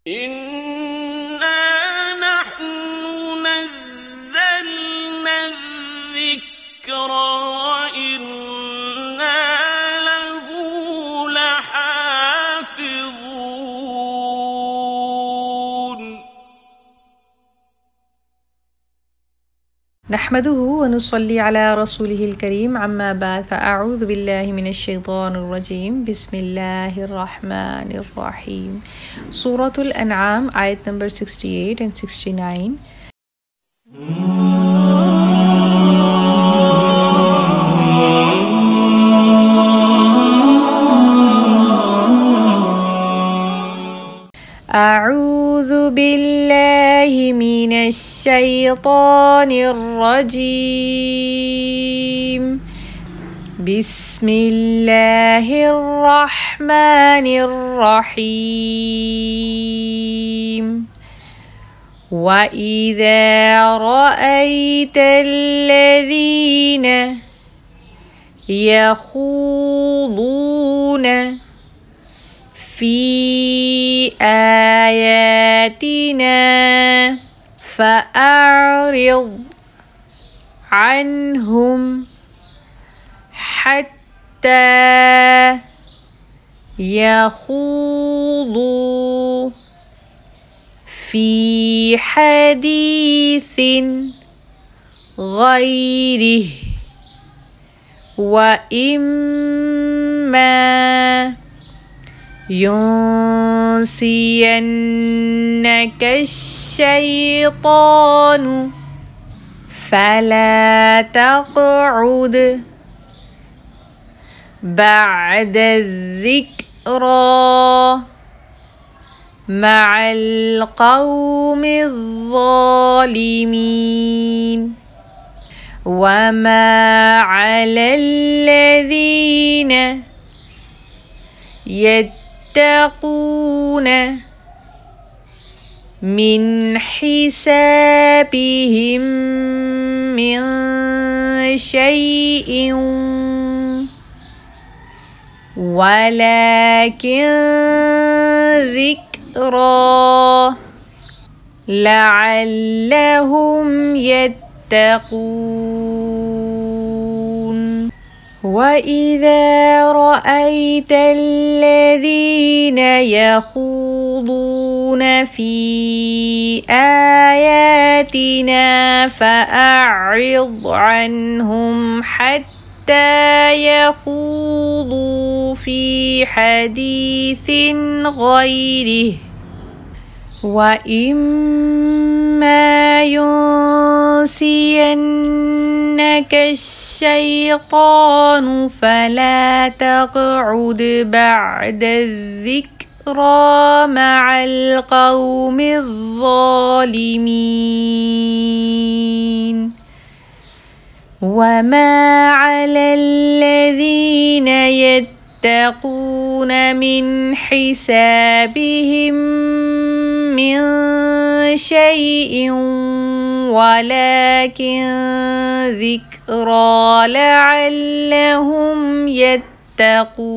إِنَّا نَحْنُ نَزَّلْنَا الذِّكْرَ وَإِنَّا لَهُ لَحَافِظُونَ. نحمده ونصلي على رسوله الكريم عما بعد فأعوذ بالله من الشيطان الرجيم بسم الله الرحمن الرحيم. Surah Al-An'am ayat number 68 and 69. أعوذ بالله من الشيطان الرجيم بسم الله الرحمن الرحيم وإذا رأيت الذين يخوضون في آياتنا فأعرض عنهم حتى يخوضوا في حديث غيره وإما ينسينك الشيطان فلا تقعد بعد الذكرى مع القوم الظالمين وما على الذين يتقون من حسابهم من شيء ولكن ذكرى لعلهم يتقون وإذا رأيت الذين يخوضون في آياتنا فأعرض عنهم حتى يخوضوا في حديث غيره وإما ينسينك الشيطان فلا تقعد بعد الذكرى مع القوم الظالمين وما على الذين يتقون من حسابهم من شيء ولكن ذكرى لعلهم يتقون